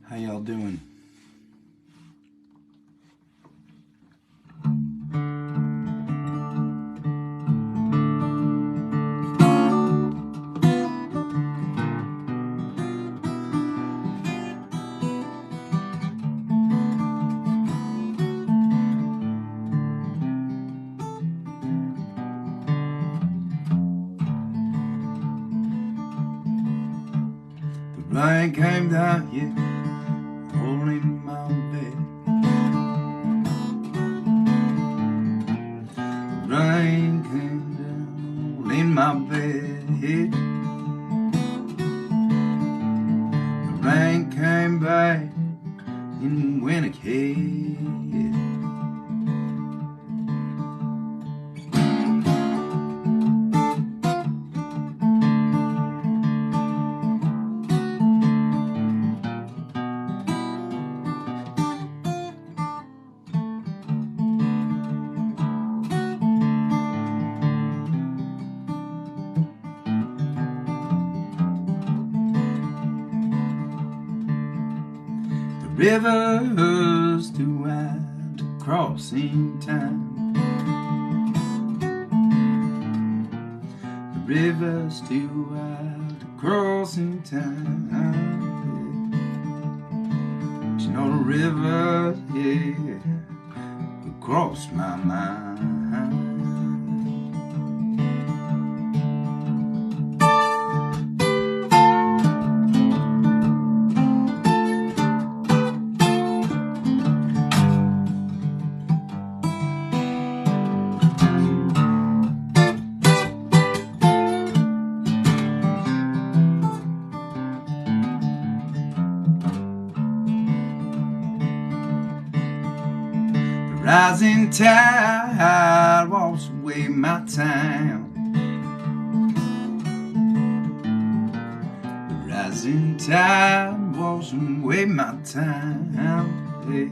How y'all doing? The rain came down, yeah, all in my bed. The rain came down all in my bed, yeah. The rain came back and went ahead. The river's too wide to cross in time. The river's too wide to cross in time. But you know the river, yeah, across my mind. Rising tide washed away my town. The rising tide washed away my town. Yeah.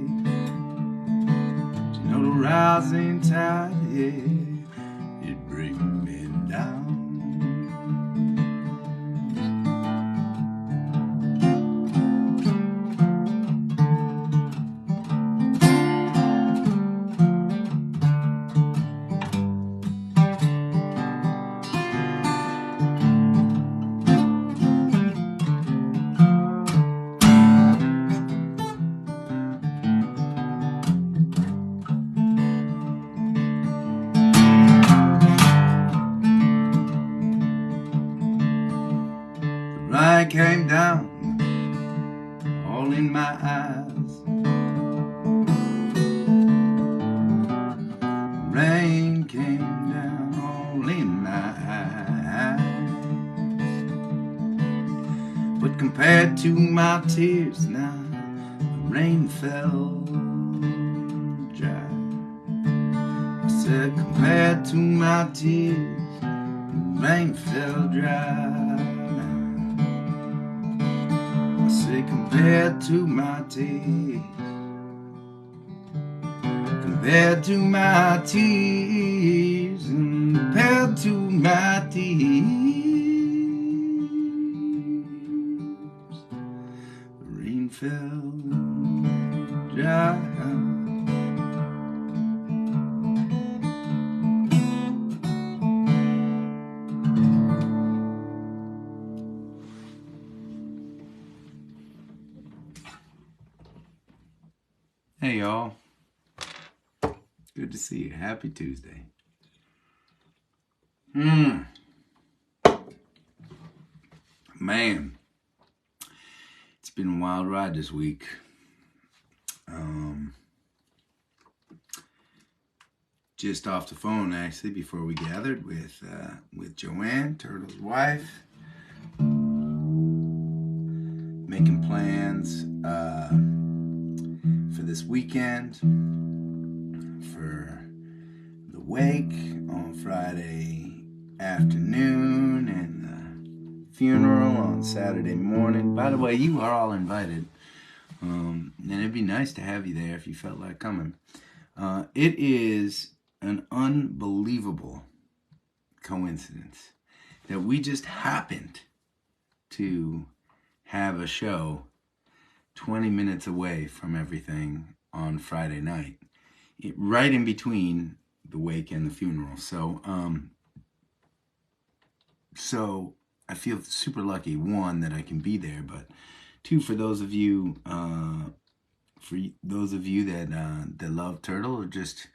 You know the rising tide, yeah, it brings me down. Rain came down all in my eyes. Rain came down all in my eyes. But compared to my tears now, the rain fell dry. I said compared to my tears, the rain fell dry. I say compared to my tears, compared to my tears, and compared to my tears, the rain fell dry. Hey y'all, good to see you. Happy Tuesday. Man, it's been a wild ride this week. Just off the phone actually before we gathered with Joanne, Turtle's wife, making plans for this weekend, for the wake on Friday afternoon and the funeral on Saturday morning. By the way, you are all invited, and it'd be nice to have you there if you felt like coming. It is an unbelievable coincidence that we just happened to have a show 20 minutes away from everything on Friday night, right in between the wake and the funeral. So I feel super lucky, one, that I can be there, but two, for those of you that love Turtle or just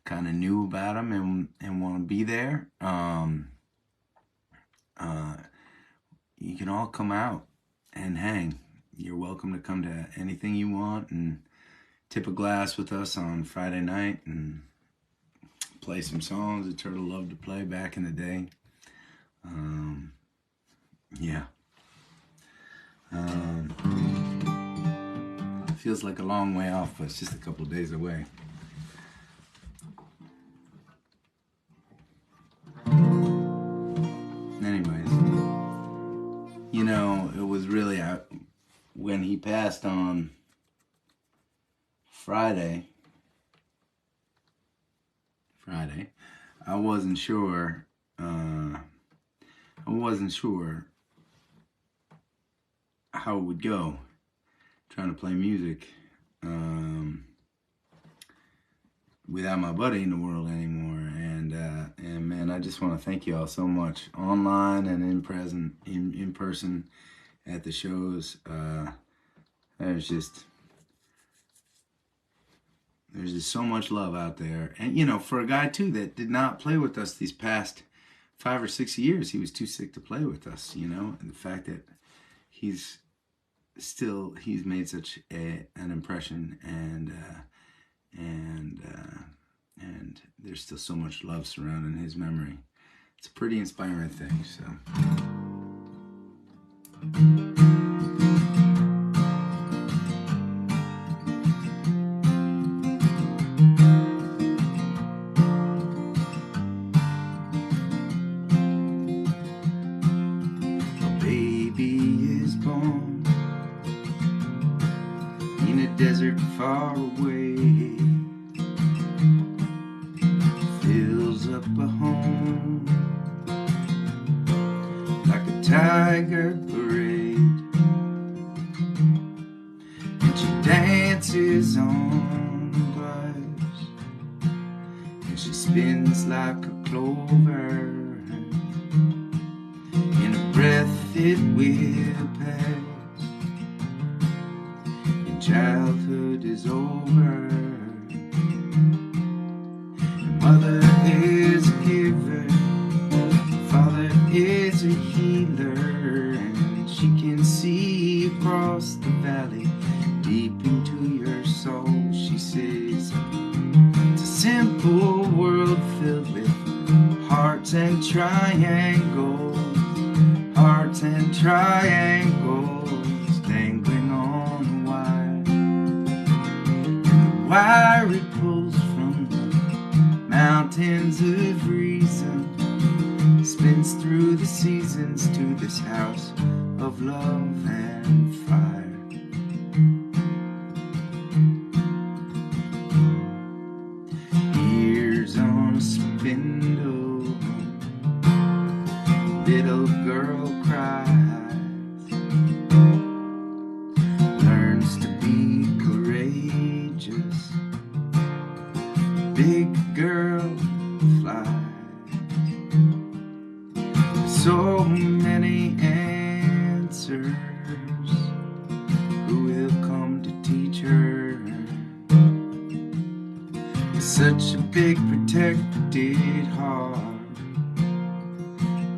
kind of knew about him and want to be there, you can all come out and hang. You're welcome to come to anything you want and tip a glass with us on Friday night and play some songs that Turtle loved to play back in the day. Yeah. Feels like a long way off, but it's just a couple days away. Anyways, you know, it was really when he passed on Friday, I wasn't sure. How it would go trying to play music without my buddy in the world anymore. And man, I just want to thank you all so much, online and in person at the shows. There's just so much love out there. And you know, for a guy too that did not play with us these past 5 or 6 years, he was too sick to play with us, you know. And the fact that he's made such an impression, and there's still so much love surrounding his memory. It's a pretty inspiring thing. So desert far away, fills up a home like a tiger parade, and she dances on glass, and she spins like a clover, in a breath it will pass. Childhood is over, and mother is a giver, father is a healer, and she can see across the valley, deep into your soul. She says, it's a simple world filled with hearts and triangles, hearts and triangles, dangling on a wire. Wire it pulls from the mountains of reason, spins through the seasons to this house of love and fire. Ears on a spindle, little girl cries, learns to be courageous, big girl flies. So many answers, who will come to teach her? With such a big protected heart,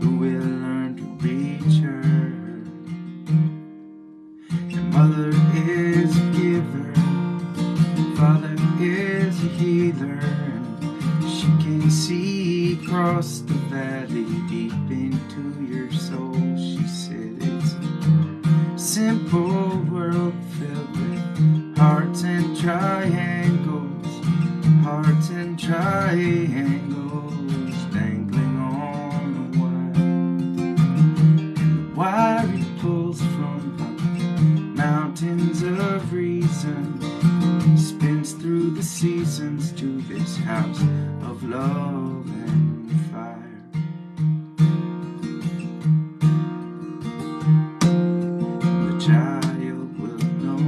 who will learn to reach her? And mother is a giver, father is a healer, and she can see across the valley, deep into your soul. She said it's a simple world filled with hearts and triangles, hearts and triangles, dangling on a wire. And the wire it pulls from the mountains of reason, spins through the seasons to this house of love and fire. The child will know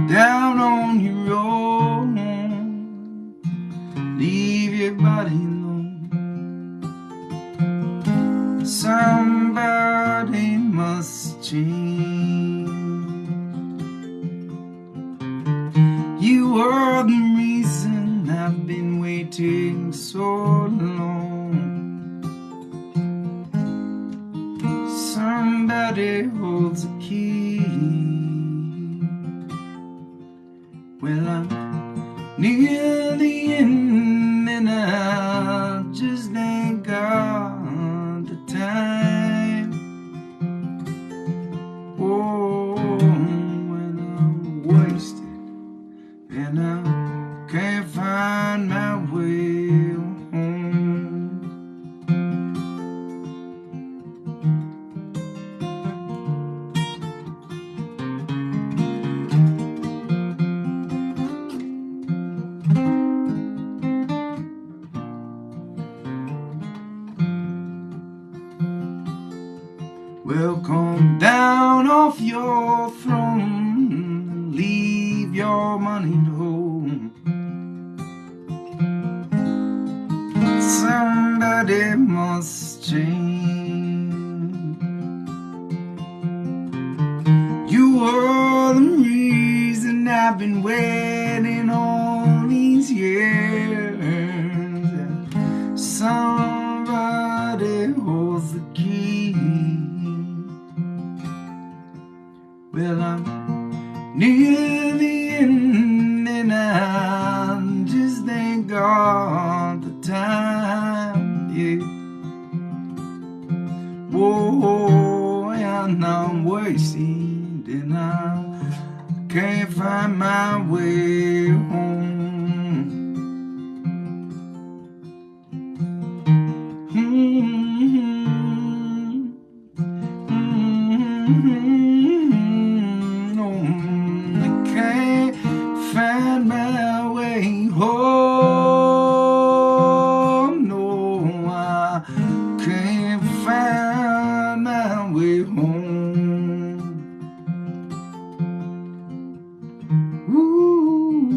down on your own. Leave your body alone. Somebody must change. You are the reason I've been waiting so long. Somebody holds a key. Well, I'm near the end and I just ain't got the time. Oh, when I'm wasted and I can't find my way home. Well, come down off your throne and leave your money at home. Somebody must change. You are the reason I've been waiting all these years. Somebody holds the key. Well, I'm near the end and I just ain't got the time, yeah. Whoa, and I'm wasted and I can't find my way home. I can't find my way home. No, I can't find my way home. Ooh,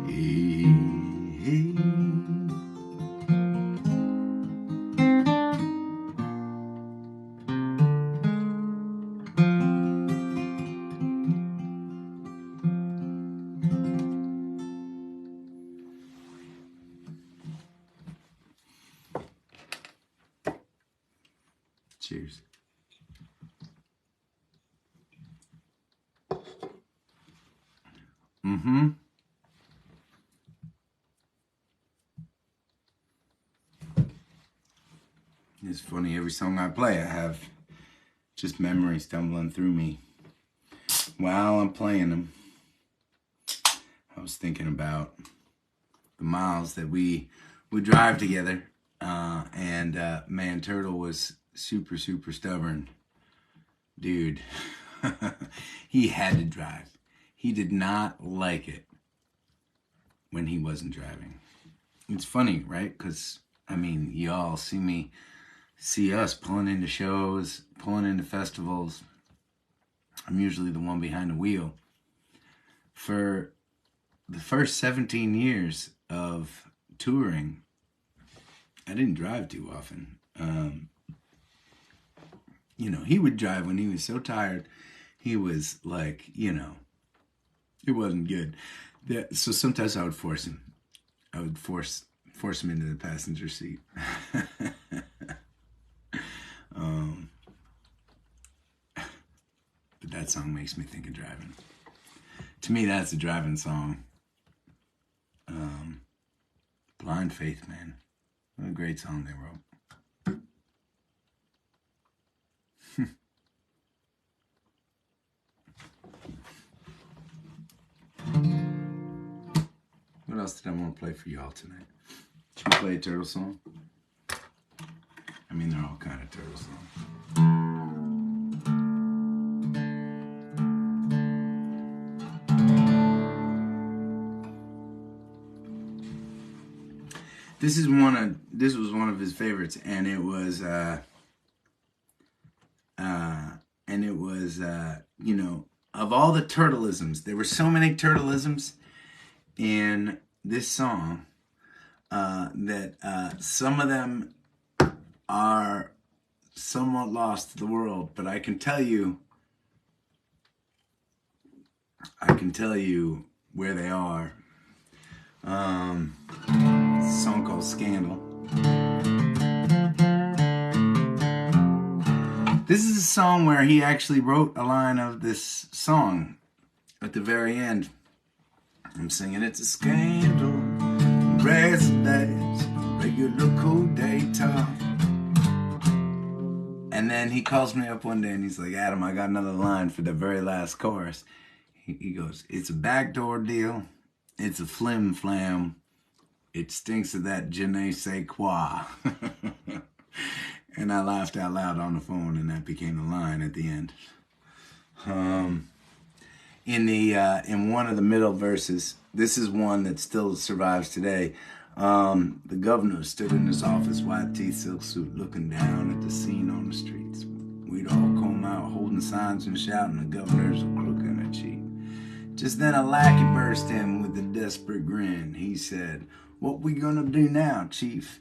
hey, hey. Cheers. It's funny, every song I play, I have just memories tumbling through me while I'm playing them. I was thinking about the miles that we would drive together, and man, Turtle was super stubborn dude. He had to drive. He did not like it when he wasn't driving. It's funny, right? Because I mean, y'all see us pulling into shows, pulling into festivals. I'm usually the one behind the wheel. For the first 17 years of touring, I didn't drive too often. You know, he would drive when he was so tired. He was like, you know, it wasn't good. So sometimes I would force him. I would force him into the passenger seat. But that song makes me think of driving. To me, that's a driving song. Blind Faith, man. What a great song they wrote. What else did I want to play for y'all tonight? Should we play a Turtle song? I mean, they're all kind of Turtle songs. This was one of his favorites, and it was was, of all the turtleisms, there were so many turtleisms in this song that some of them are somewhat lost to the world, but I can tell you where they are. It's a song called Scandal. This is a song where he actually wrote a line of this song at the very end. I'm singing, it's a scandal, residence, regular cool daytime. And then he calls me up one day and he's like, Adam, I got another line for the very last chorus. He goes, it's a backdoor deal, it's a flim flam, it stinks of that je ne sais quoi. And I laughed out loud on the phone, and that became the line at the end. In one of the middle verses, this is one that still survives today. The governor stood in his office, white tee, silk suit, looking down at the scene on the streets. We'd all come out holding signs and shouting, the governor's a crook and a cheat. Just then a lackey burst in with a desperate grin. He said, what we gonna do now, chief?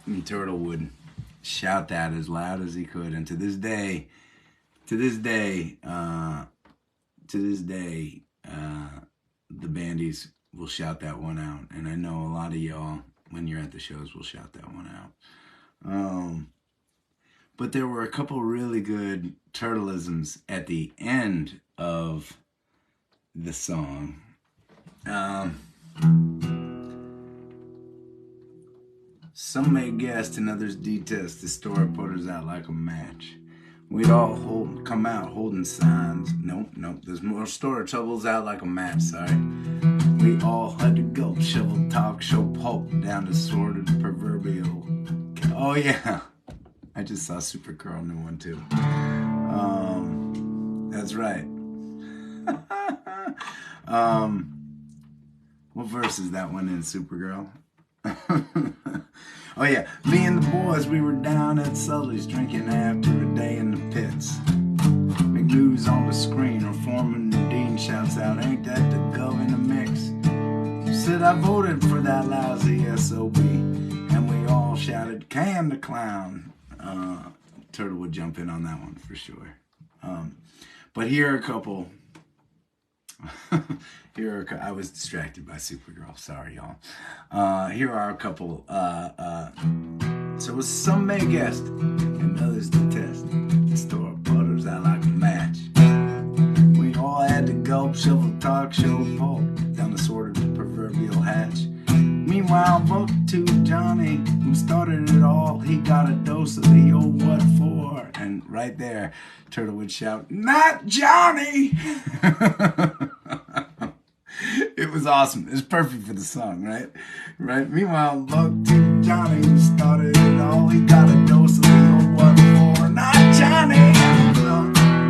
And Turtle would shout that as loud as he could, and to this day, the bandies will shout that one out, and I know a lot of y'all, when you're at the shows, will shout that one out. But there were a couple really good turtleisms at the end of the song. Some may guess and others detest. The story put us out like a match. We'd all come out holding signs. Nope. There's more story troubles out like a match, sorry. We all had to go shovel, talk, show pulp down the sordid proverbial. Oh yeah, I just saw Supergirl new one too. That's right. What verse is that one in Supergirl? Oh yeah, me and the boys, we were down at Sully's drinking after a day in the pits. McNew's on the screen, or Foreman Dean shouts out, ain't that the gov in the mix? Said I voted for that lousy SOB, and we all shouted, can the clown? Turtle would jump in on that one for sure. But here are a couple. I was distracted by Supergirl. Sorry, y'all. Here are a couple. So some may guess, and others detest. The store butters out like a match. We all had to gulp, shovel, talk, show, pulp down the sort of proverbial hatch. Meanwhile, vote to Johnny, who started it all. He got a dose of the old what for, and right there, Turtle would shout, "Not Johnny!" It was awesome. It was perfect for the song, right? Right. Meanwhile, vote to Johnny, who started it all. He got a dose of the old what for, not Johnny.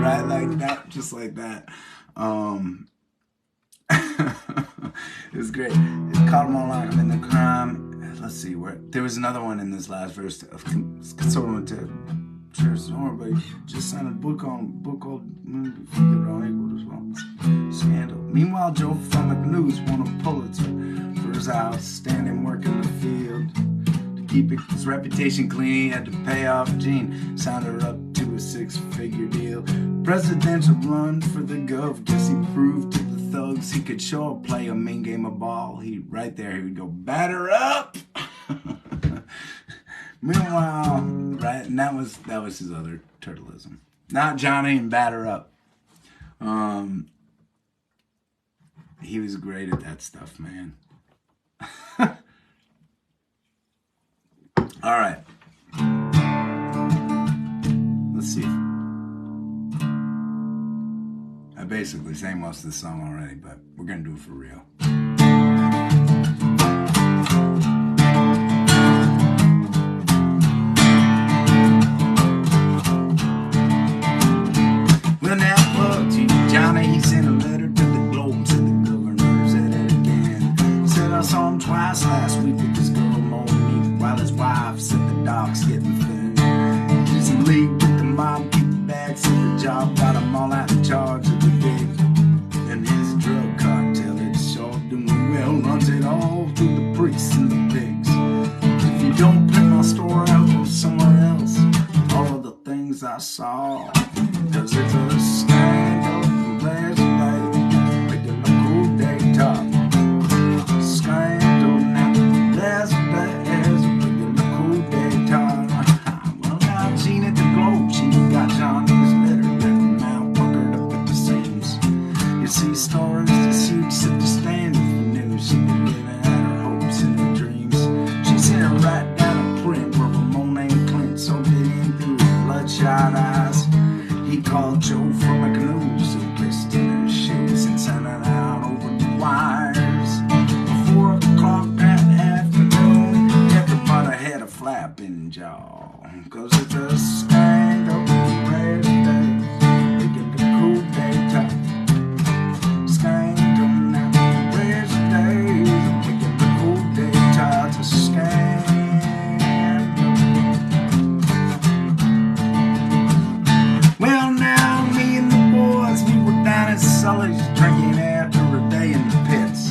Right, like that, just like that. It was great. It caught them all like I'm in the crime. Let's see where there was another one in this last verse of consoling to church but he just signed a book called Equal as well. Scandal. Meanwhile, Joe from McNews won a Pulitzer for his outstanding work in the field. To keep his reputation clean, he had to pay off Gene, signed her up to a 6-figure deal. Presidential run for the gov, guess he proved to the thugs he could sure play a mean game of ball. He would go, batter up. Meanwhile, right, and that was his other turtleism. Not Johnny and batter up. He was great at that stuff, man. All right. Let's see. I basically sang most of the song already, but we're gonna do it for real. Well, now, look, to Johnny, he sent a letter to the Globe, said the governor's at it again. Said I saw him twice last week with this girl Monique, while his wife said the doc's getting thin. He's in league with the mob, keep the bags, said the job see stories, just huge city standing for news. She been living out her hopes and her dreams. She sent her right down a print where Ramon and Clint soaked it in through her bloodshot eyes. He called Joe from a canoe, so pissed in her shoes and sent it out over the wires. 4 o'clock that afternoon, everybody had a flapping jaw, 'cause it's a scandal rare day, making the cool day top. Scandal now, rare days, making the cool day top. It's a scandal. Well, now me and the boys, we were down at Sully's drinking after a day in the pits.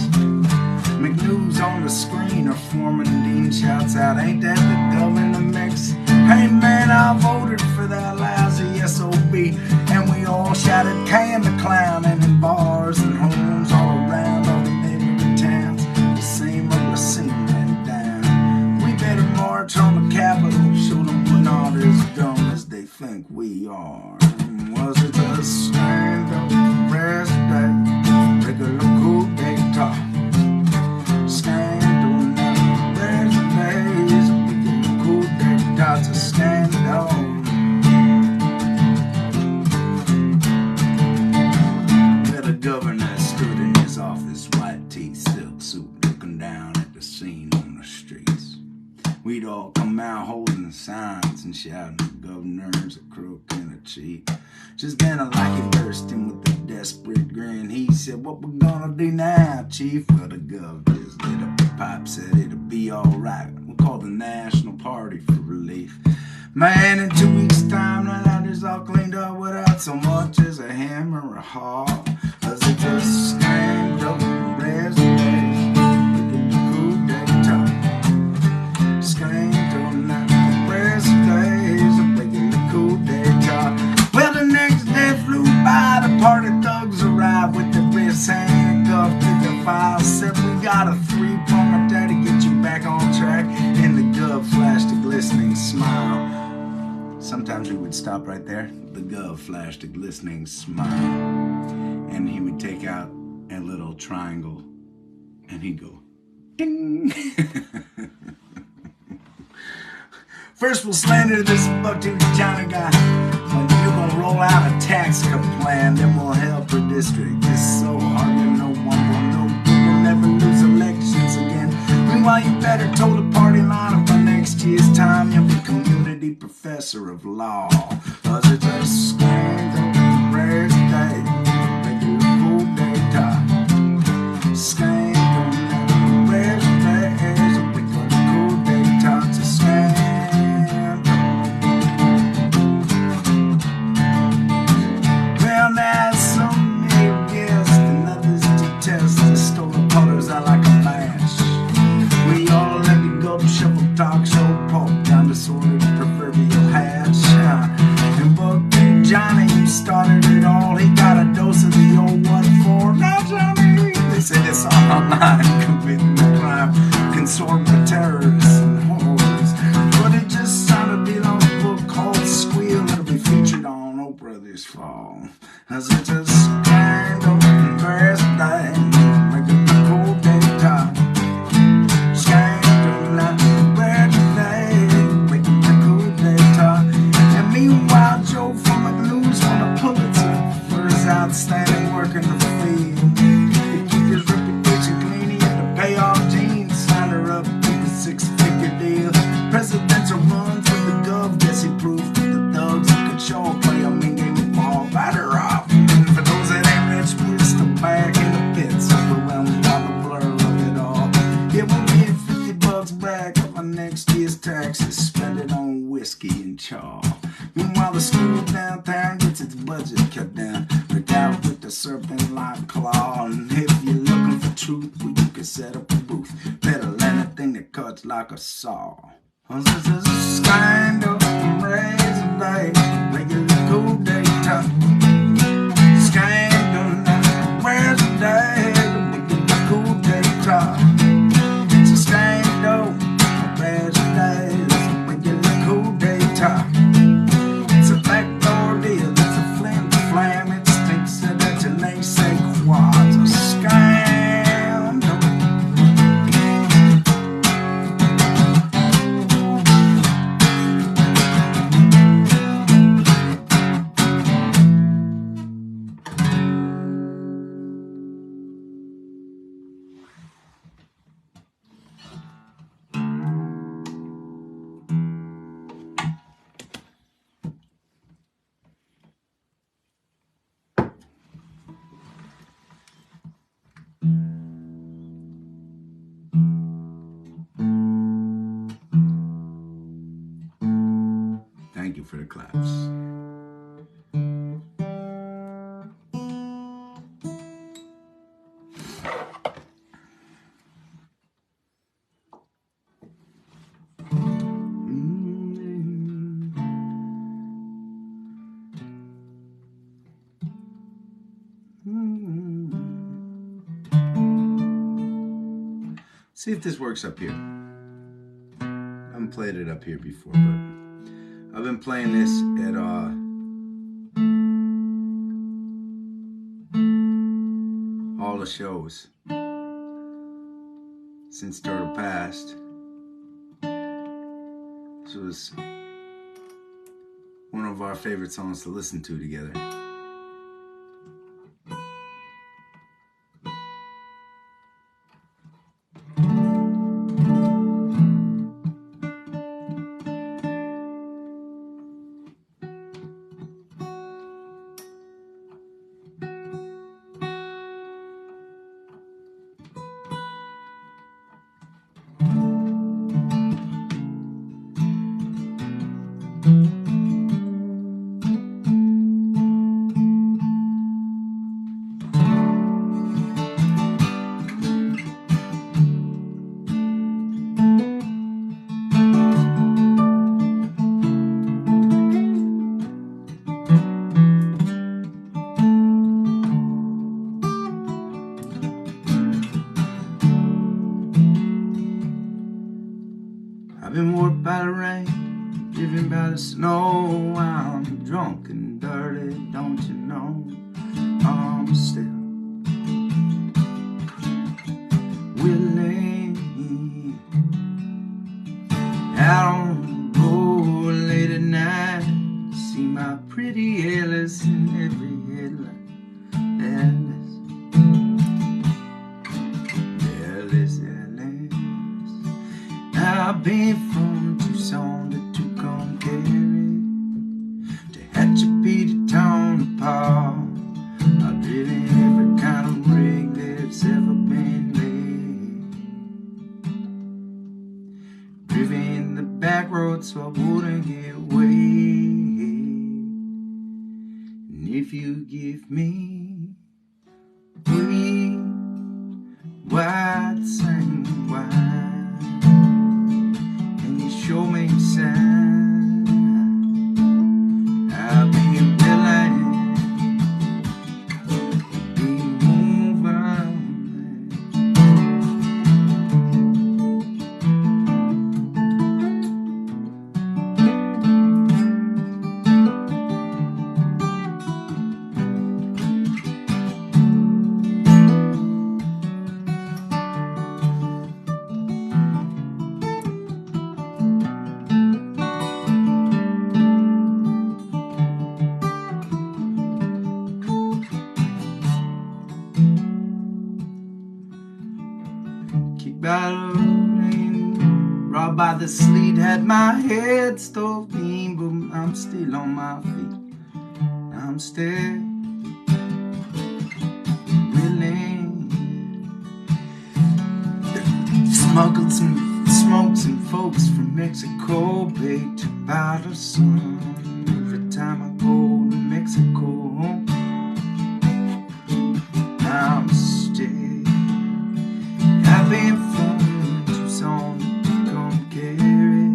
McNews on the screen, or Foreman Dean shouts out, "Ain't that the gov in the mix?" Hey man, I voted for that lousy SOB. And we all shouted "Can the Clown," and in bars and homes all around all the neighboring towns, the same old scene went down. We better march on the Capitol, show them we're not as dumb as they think we are. Was it a scandal, rest day, regular cool day talk? Scandal now, rest days, regular cool day talk's a scandal. Where the governor stood in his office, white tee, silk suit, looking down at the scene on the streets. We'd all come out holding signs and shouting, "The governor's a crook and a cheat." Just then a lackey burst in with a desperate grin. He said, "What we gonna do now, chief?" Well, the gov just lit up the pipe, said it'll be alright. We'll call the National Party for relief. Man, in 2 weeks' time, the ladders all cleaned up without so much as a hammer or a haw. 'Cause it's a scandal, rest days, making the cool day talk. Scandal now, rest days, making the cool day talk. Well, the next day flew by, the party thugs arrived with the wrists handcuffed to the file. Said, "We got a 3-pointer there to get you back on track." And the gov flashed a glistening smile. Sometimes we would stop right there. The gov flashed a glistening smile. And he would take out a little triangle and he'd go, ding. First we'll slander this buck-toothed Johnny guy. When you're gonna roll out a tax cut plan, then we'll help her district. It's so hard that no one will know. We'll never lose elections again. Meanwhile, you better toe the party line, and by next year's time you'll be community professor of law. 'Cause it's a scandal, rare day, regular cool day talk. Scandal, rare days, regular cool day talk. It's a scandal. Well, now some may guess and others detest the stolen colors I like a match. We all let the gulp shuffle talk show pulp down the sordid proverbial hatch. And Buck and Johnny, who started it all, he got a dose of the old 1-4. Now Johnny, they say this online, committing a crime, consorting with terrorists and whores. But it just sounded to be on a book called Squeal. It'll be featured on Oprah this fall. 'Cause it's a scandal, rest day, making the cool day talk. Scandal, rest day, making the cool day talk. And meanwhile, Joe from McNews won a Pulitzer for his outstanding work in the field. To keep his reputation clean, he had to pay off jeans, signed her up to the 6-figure deal. Presidential runs with the gov, guess he proved to the thugs he could show play a mean game of ball, batter off. And for those that ain't rich, we're still back in the pits, overwhelmed by the blur of it all. Yeah, we'll get $50 back of our next year's taxes, spend it on whiskey and chaw. Meanwhile, the school downtown gets its budget cut down, ripped out with the serpent-like claw. And if you're looking for truth, well, you can set up a booth. Better learn a thing that cuts like a saw. 'Cause this is a scandal, raise a day, regular cool day talk. Scandal, raise a day, regular cool day talk. It's a scandal, raise a day, regular cool day talk. It's a backdoor deal, it's a flim flam, it stinks of that you say quack. thunderclaps. See if this works up here. I haven't played it up here before, but I've been playing this at all the shows since Turtle passed. This was one of our favorite songs to listen to together. I've been warped by the rain, driven by the snow. I'm drunk and dirty, don't you know? I'm still willing. Out on the road late at night, see my pretty Alice in every headlight. Alice, Alice. I've been from Tucson to Tucumcari, to Hatchapeta town apart. I've driven every kind of rig that's ever been made, driven the back road so I wouldn't get away. And if you give me green, white, same wine, and you show me a sign, I'll be willing to be moving. Kicked by the rain, robbed by the sleet, had my head stove clean, but I'm still on my feet. I'm still willing. Smuggled some folks from Mexico, baked by the sun. Every time I go to Mexico, I'm still. I've been from Tucson to Tucumcari,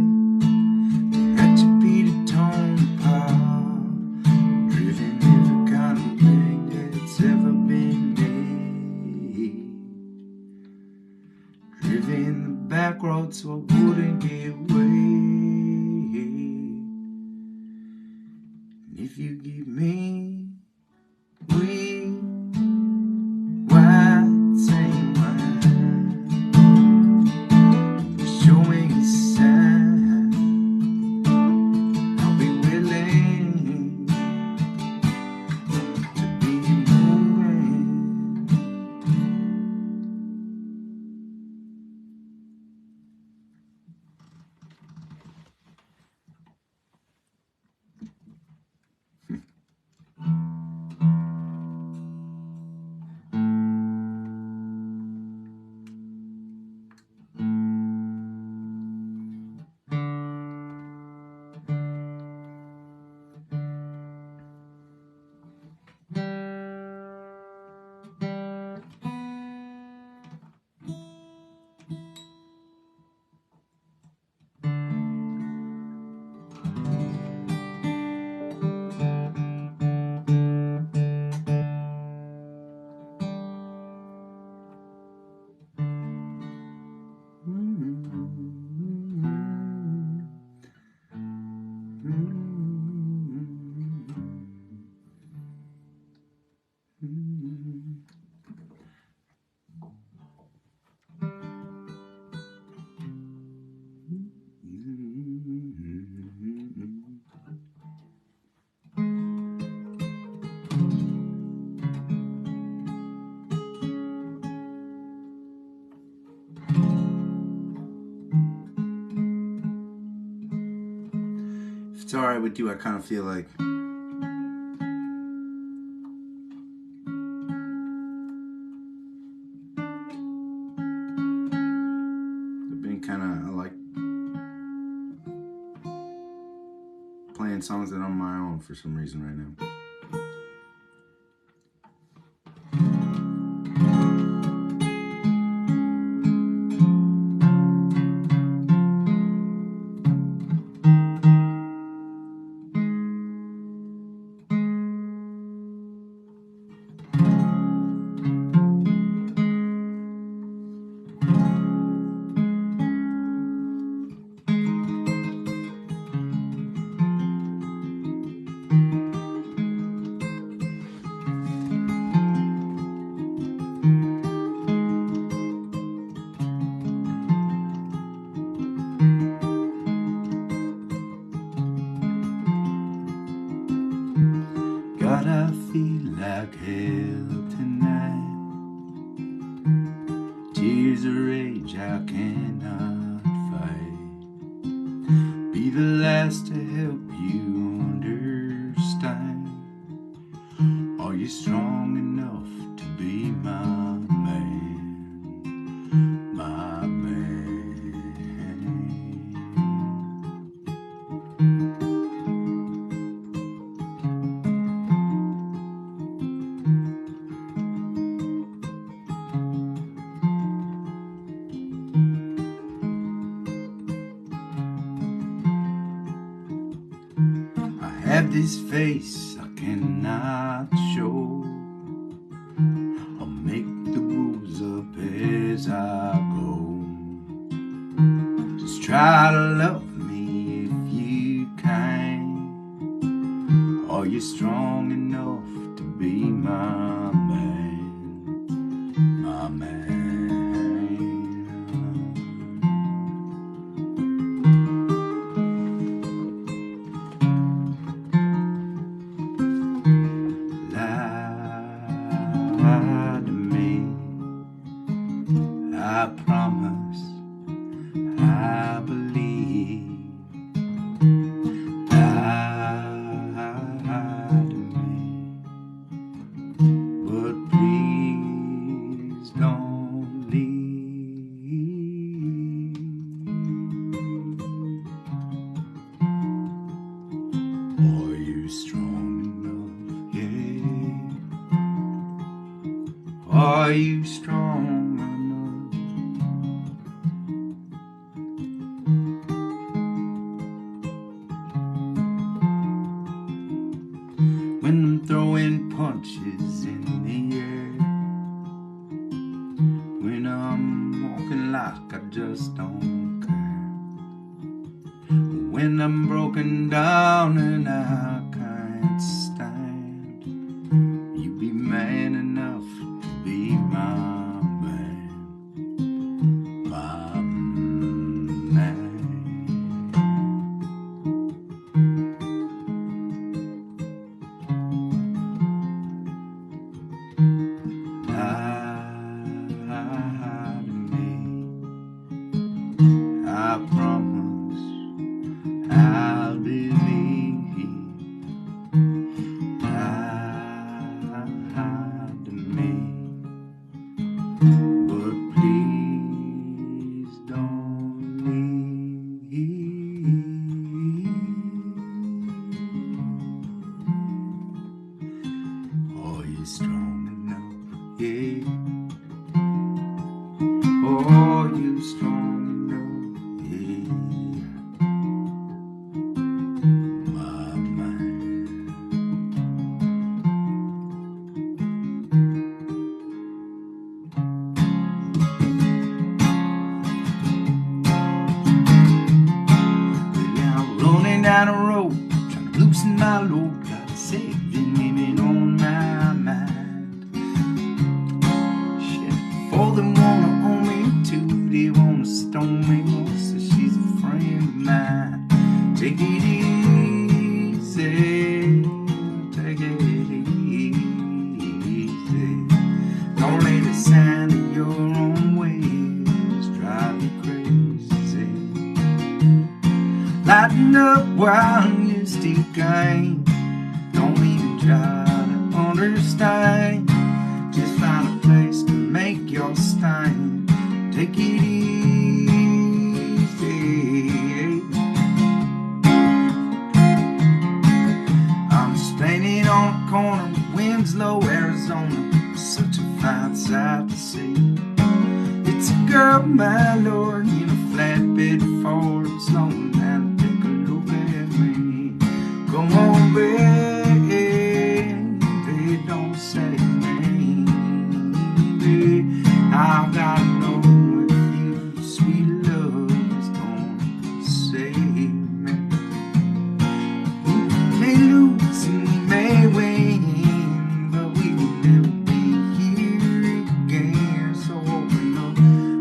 to Hatchapeta town apart, driven every kind of rig that's ever been made, driven the back road so I wouldn't get away. And if you give me weed, white, same wine, showing a sign, I'll be willing to be moving. If it's alright with you, I kind of feel like I like playing songs that are on my own for some reason right now. God, I feel like hell tonight. Tears of rage I cannot fight. Be the last to help you understand. Are you strong enough to be my man? My man. I have this face I cannot show. I'll make the rules up as I go. Just try to love me if you can. Are you strong enough to be my man? My man. I promise, I believe. Lie to me, but please don't leave. Are you strong enough? Yeah. Are you strong enough? When I'm throwing punches in the air, when I'm walking like I just don't care, when I'm broken down and I can't stand, you be man enough to be my man, my man. I promise I'll believe. Lie to me, but please don't leave. Are you strong enough? Yeah. Are you strong? Down a road, trying to loosen my load, got a saving women on my mind. More than wanna own me too, they wanna stone me more, so she's a friend of mine. Take it easy, take it easy. Don't let the sound of your own ways drive you crazy. Lighten up while you still can. Don't even try to understand. Just find a place to make your stand. Take it easy. I'm standing on a corner, Winslow, Arizona. Such a fine sight to see. It's a girl, my lord, in a flatbed Ford, slowing down to take a look at me. Come on, baby, don't say maybe. I've got to know if you, sweet love, is gonna save me. We may lose and we may win, but we will never be here again. So open up,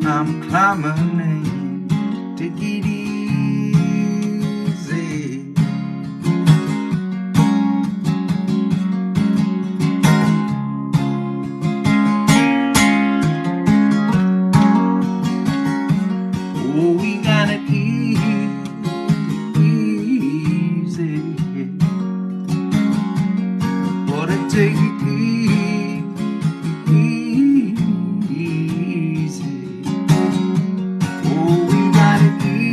I'm climbing in. Take it easy. Oh, we got it easy, but I take it easy. Oh, we got it easy.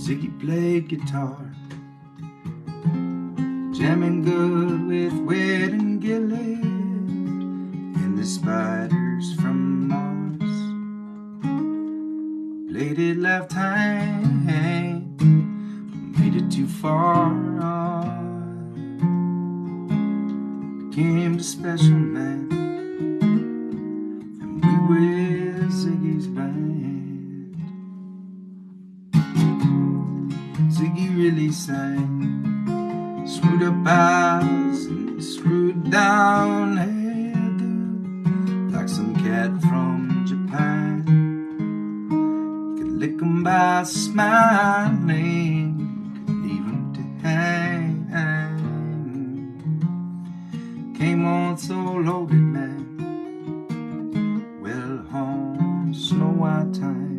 Ziggy played guitar, jamming good with Wet and Gilly and the Spiders from Mars. Played it lifetime, made it too far. Became a special man, and we were Ziggy's band. Ziggy really sang, screwed up eyes and screwed down hairdo, like some cat from Japan. Could lick 'em by smiling, could leave 'em to hang. Came on so loaded, man, well home Snow White time.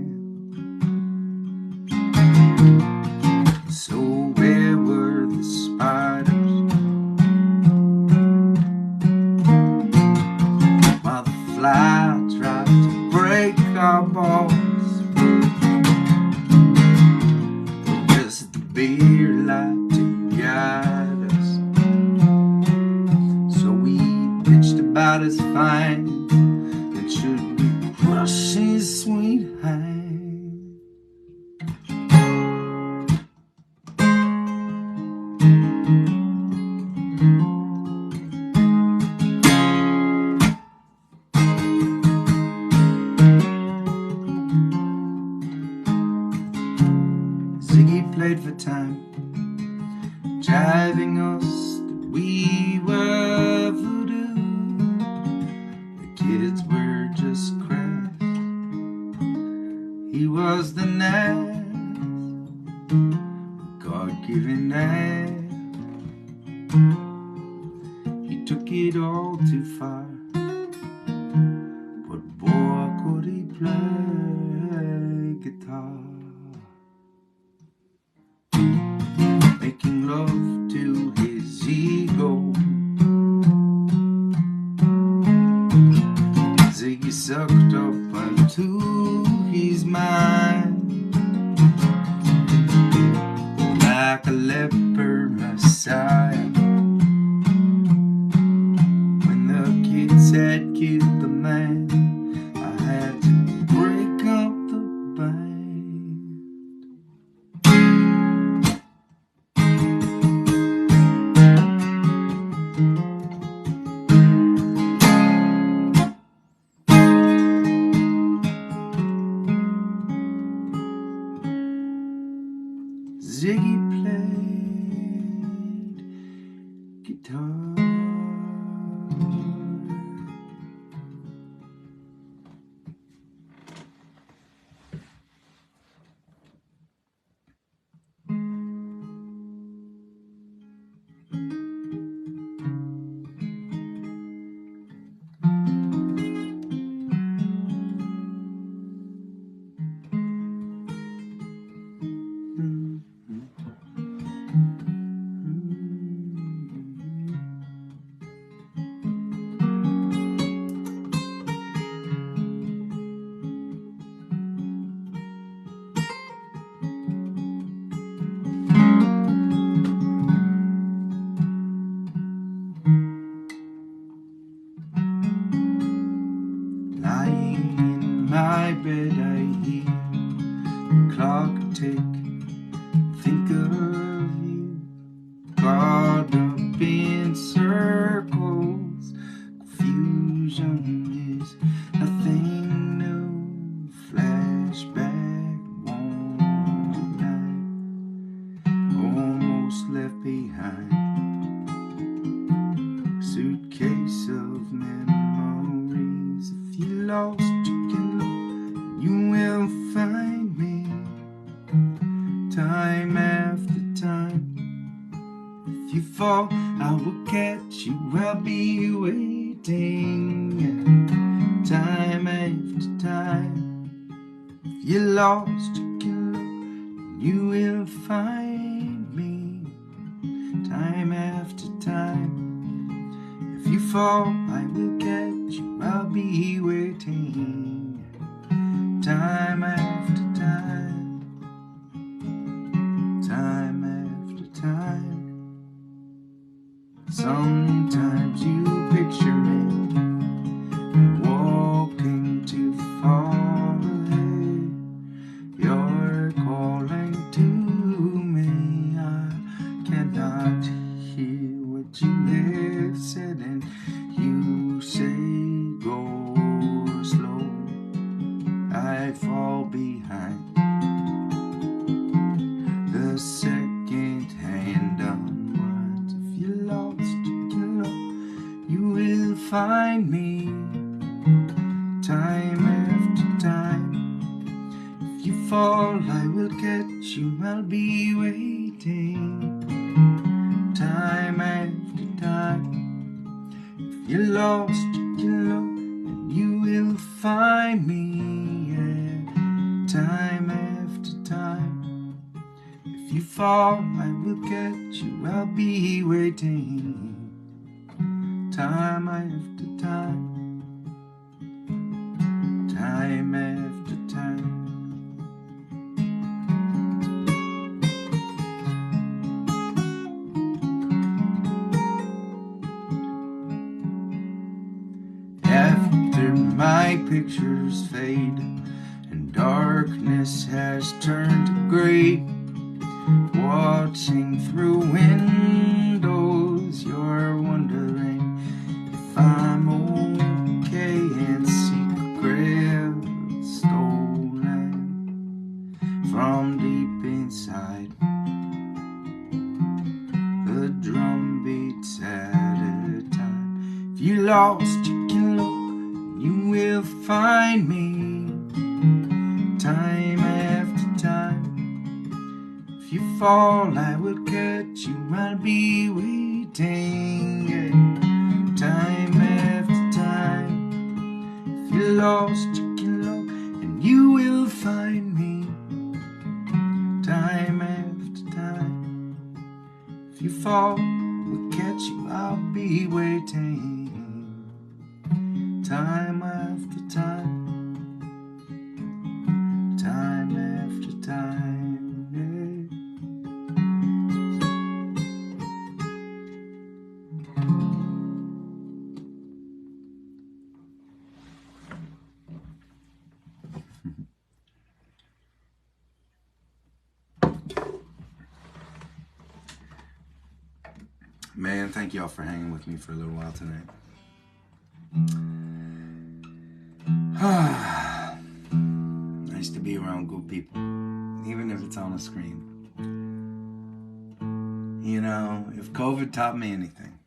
So where were the spiders while the fly tried to break our balls? Just the beer light to guide us. So we pitched about as fine, and should we crush his sweet hand? Ziggy played for time, jiving us that we were voodoo. The kids were just crass. He was the nice, God-given ass. He took it all too far, but boy could he play guitar. Making love to his ego, Ziggy sucked up unto his mind. Ziggy played guitar. Lying in my bed, I hear the clock tick. Think of you, caught up in circles. Confusion is nothing new. Flashback, one night, almost left behind. Suitcase of memories. If you lost, you will find me. Time after time. If you fall, I will catch you. I'll be waiting. Time after time. If you lost, you will find me. Time after time. If you fall, I will catch you. I'll be waiting. Time after time. Time after time. Sometimes you picture me walking too far away. You're calling to me. I cannot hear what you have said, and you say go slow. I fall behind. The second hand unwinds. If you lost, you will find me. Time after time. If you fall, I will catch you. I'll be waiting. Time after time. If you lost, you will find me. Yeah. Time after time. If you fall, I will catch you. I'll be waiting. Time after time. Time after time. After my pictures fade and darkness has turned to gray, watching through windows, you're wondering if I'm okay, and secrets stolen from deep inside. The drum beats at a time. If you lost, you will find me. Time after time. If you fall, I will catch you. I'll be waiting. Yeah. Time after time. If you lost, and you will find me. Time after time. If you fall, we'll catch you. I'll be waiting. Time after time. Time after time. Yeah. Man, thank y'all for hanging with me for a little while tonight. Nice to be around good people, even if it's on a screen. You know, if COVID taught me anything,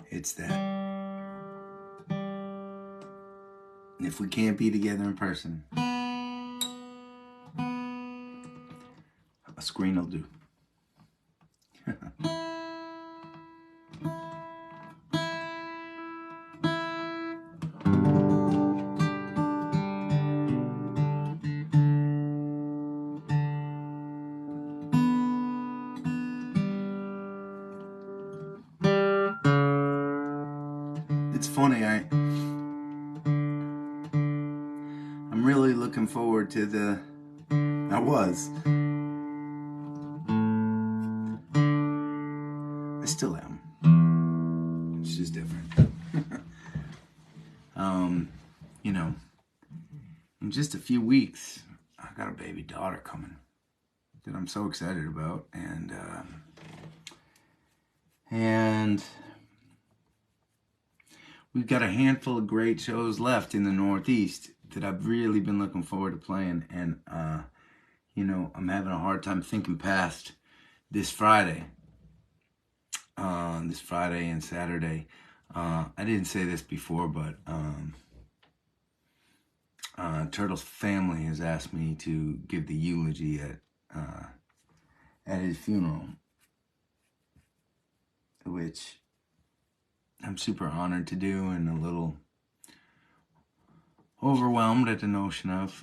it's that if we can't be together in person, a screen will do. It's funny, I'm really looking forward to I still am. It's just different. You know, in just a few weeks, I got a baby daughter coming that I'm so excited about, and we've got a handful of great shows left in the Northeast that I've really been looking forward to playing, and you know, I'm having a hard time thinking past this Friday and Saturday. I didn't say this before, but Turtle's family has asked me to give the eulogy at his funeral, which I'm super honored to do and a little overwhelmed at the notion of.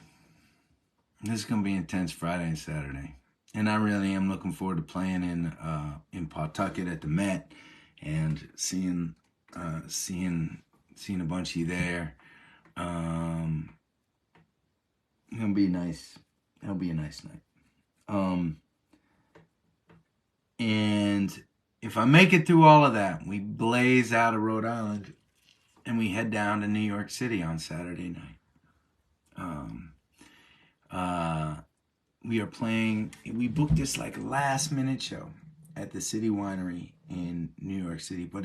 This is going to be intense Friday and Saturday. And I really am looking forward to playing in Pawtucket at the Met and seeing a bunch of you there. It'll be nice. It'll be a nice night. And if I make it through all of that, we blaze out of Rhode Island and we head down to New York City on Saturday night. We booked this like last minute show at the City Winery in New York City, but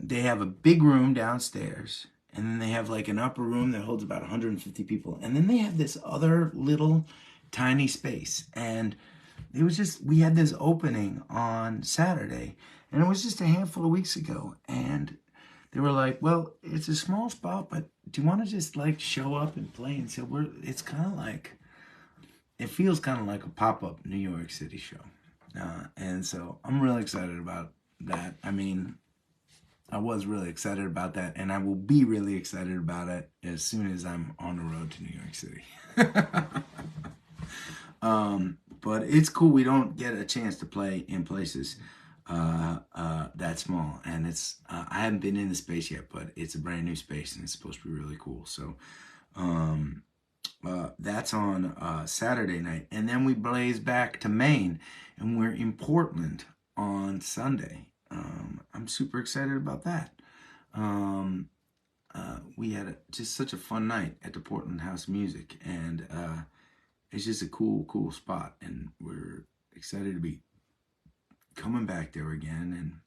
they have a big room downstairs, and then they have like an upper room that holds about 150 people, and then they have this other little tiny space. And we had this opening on Saturday, and it was just a handful of weeks ago, and they were like, well, it's a small spot, but do you want to just like show up and play? And so it feels kind of like a pop-up New York City show. And so I'm really excited about that. I mean, I was really excited about that, and I will be really excited about it as soon as I'm on the road to New York City. But it's cool. We don't get a chance to play in places that small, and I haven't been in the space yet, but it's a brand new space and it's supposed to be really cool. So that's on Saturday night, and then we blaze back to Maine, and we're in Portland on Sunday. I'm super excited about that. We had just such a fun night at the Portland House of Music, and it's just a cool spot, and we're excited to be coming back there again.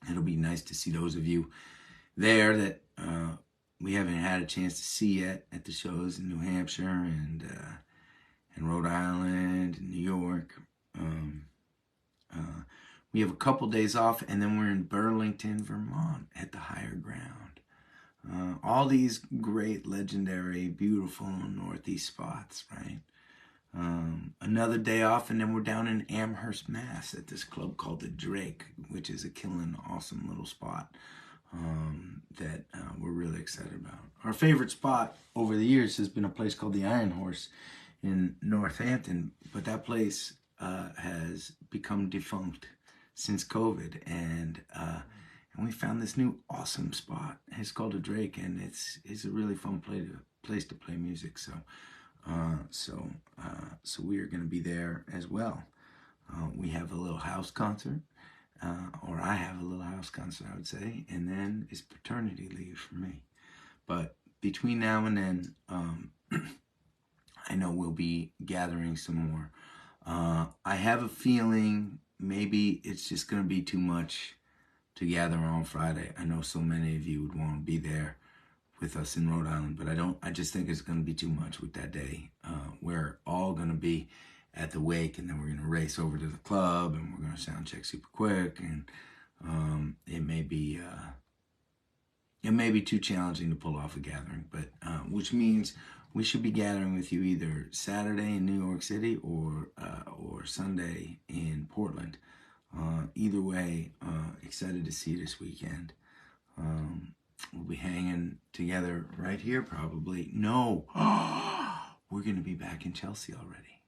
And it'll be nice to see those of you there that we haven't had a chance to see yet at the shows in New Hampshire and Rhode Island and New York. We have a couple days off, and then we're in Burlington, Vermont at the Higher Ground. All these great, legendary, beautiful Northeast spots, right? Another day off, and then we're down in Amherst, Mass at this club called the Drake, which is a killing, awesome little spot that we're really excited about. Our favorite spot over the years has been a place called the Iron Horse in Northampton, but that place has become defunct since COVID, and we found this new awesome spot. It's called the Drake, and it's a really fun place to play music. So we are going to be there as well. We have a little house concert, or I have a little house concert, I would say, and then it's paternity leave for me. But between now and then, I know we'll be gathering some more. I have a feeling maybe it's just going to be too much to gather on Friday. I know so many of you would want to be there with us in Rhode Island, but I just think it's going to be too much with that day. We're all going to be at the wake, and then we're going to race over to the club, and we're going to sound check super quick, and it may be too challenging to pull off a gathering, but which means we should be gathering with you either Saturday in New York City or Sunday in Portland. Either way, excited to see you this weekend. We'll be hanging together right here probably. No, we're going to be back in Chelsea already.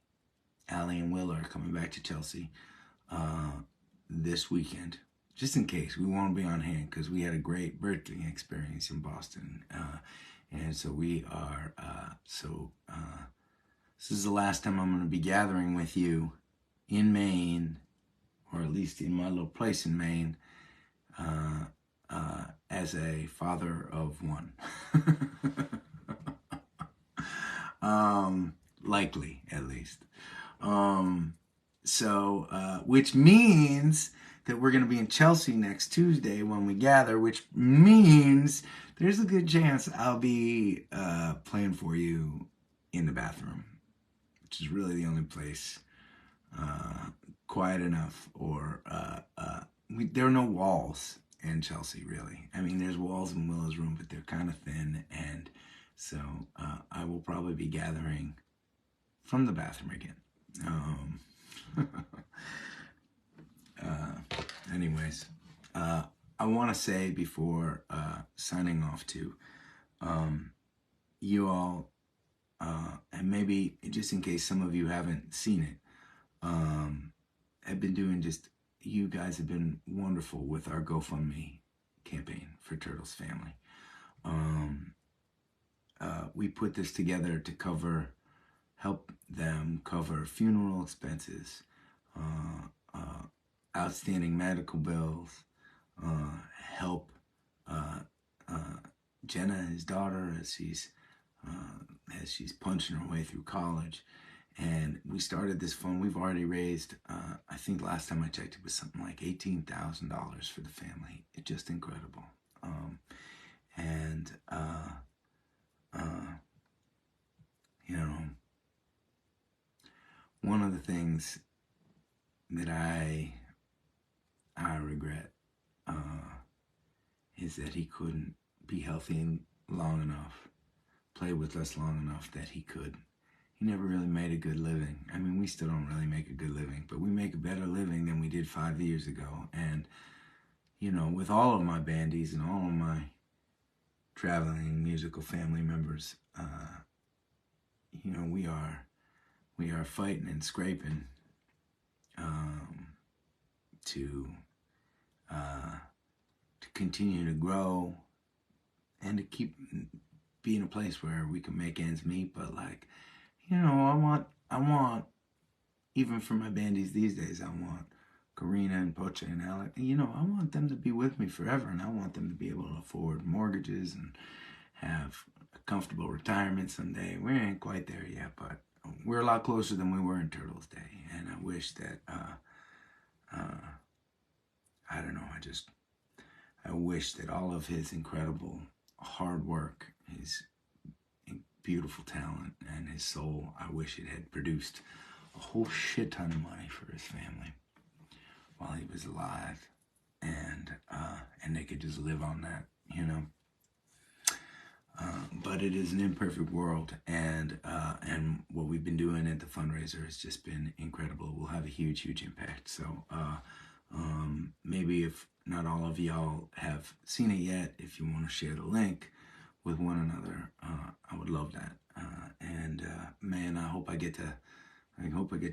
Allie and Will are coming back to Chelsea this weekend. Just in case, we won't be on hand because we had a great birthday experience in Boston. And so we are, this is the last time I'm going to be gathering with you in Maine, or at least in my little place in Maine, as a father of one. Likely, at least. Which means that we're going to be in Chelsea next Tuesday when we gather, which means there's a good chance I'll be playing for you in the bathroom, which is really the only place quiet enough, or there are no walls in Chelsea, really. I mean, there's walls in Willow's room, but they're kind of thin, and so I will probably be gathering from the bathroom again. Anyways, I want to say before signing off to you all, and maybe just in case some of you haven't seen it, I've been doing you guys have been wonderful with our GoFundMe campaign for Turtle's family. We put this together to help them cover funeral expenses, outstanding medical bills, help Jenna, his daughter, as she's punching her way through college. And we started this fund. We've already raised, I think last time I checked, it was something like $18,000 for the family. It's just incredible. One of the things that I regret is that he couldn't be healthy long enough, play with us long enough that he could. He never really made a good living. I mean, we still don't really make a good living, but we make a better living than we did 5 years ago. And, with all of my bandies and all of my traveling musical family members, we are fighting and scraping to continue to grow and to be in a place where we can make ends meet. But I want, even for my bandies these days, I want Karina and Pocha and Alec, I want them to be with me forever, and I want them to be able to afford mortgages and have a comfortable retirement someday. We ain't quite there yet, but we're a lot closer than we were in Turtle's day, and I wish that, I wish that all of his incredible hard work, his beautiful talent, and his soul, I wish it had produced a whole shit ton of money for his family while he was alive, and they could just live on that, but it is an imperfect world, and what we've been doing at the fundraiser has just been incredible. We'll have a huge impact. So maybe if not all of y'all have seen it yet, if you want to share the link with one another, I would love that. Man, I hope I get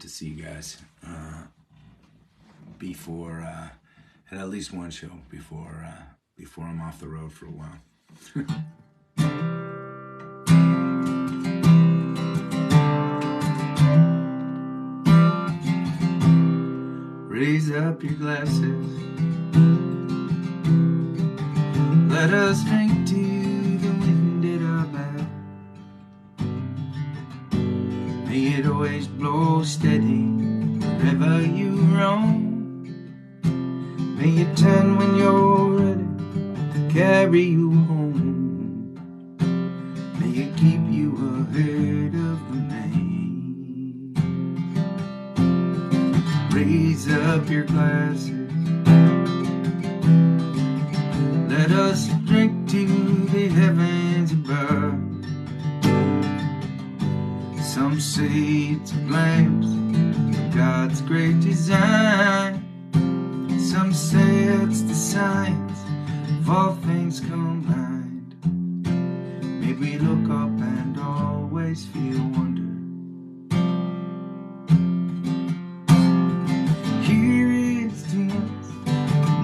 to see you guys before at least one show before I'm off the road for a while. Raise up your glasses, let us drink to the wind at our back. May it always blow steady wherever you roam. May it turn when you're ready to carry you home. May it keep you ahead of the main. Raise up your glasses. Let us drink to the heavens above. Some say it's a glimpse of God's great design. Some say it's the signs of all things combined. May we look up and always feel wonder. Here is to us,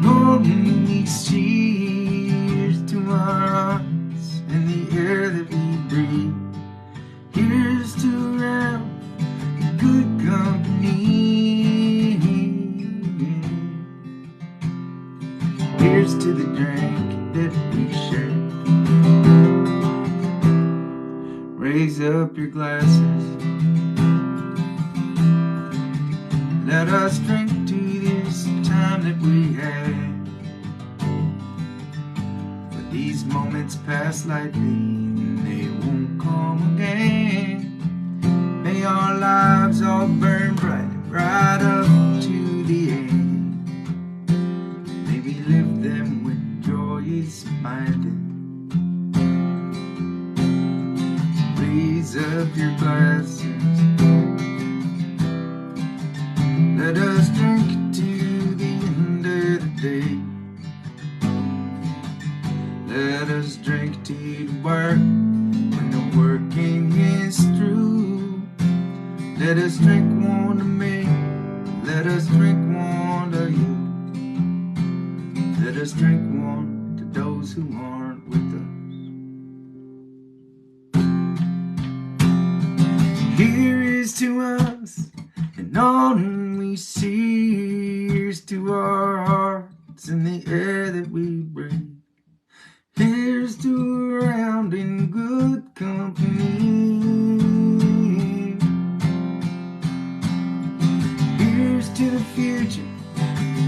knowing we see. Here's to our hearts and the air that we breathe. Here's to around good company. Here's to the drink that we share. Raise up your glasses. Let us drink to this time that we had. For these moments pass lightly and they won't come again. May our lives all burn bright, right up to the end. May we live them with joyous minded. Raise up your glasses. Let us drink to the end of the day. Let us drink to the work when the working is through. Let us drink one to me. Let us drink one to you. Let us drink one to those who aren't with us. Here is to us and all we see. Here's to our hearts and the air that we breathe. Here's to around in good company. Here's to the future.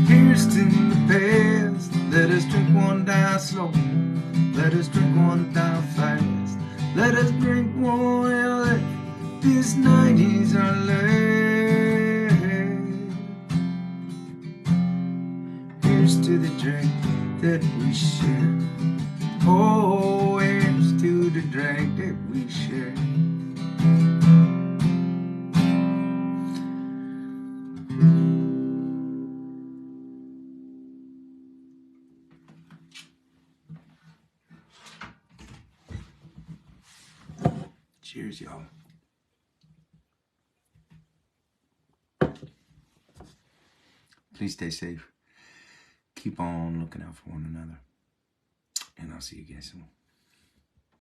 Here's to the past. Let us drink one down slow. Let us drink one down fast. Let us drink one well. This night is our last. Here's to the drink that we share. Oh, here's to the drink that we share. Cheers, y'all. Please stay safe. Keep on looking out for one another. And I'll see you guys soon.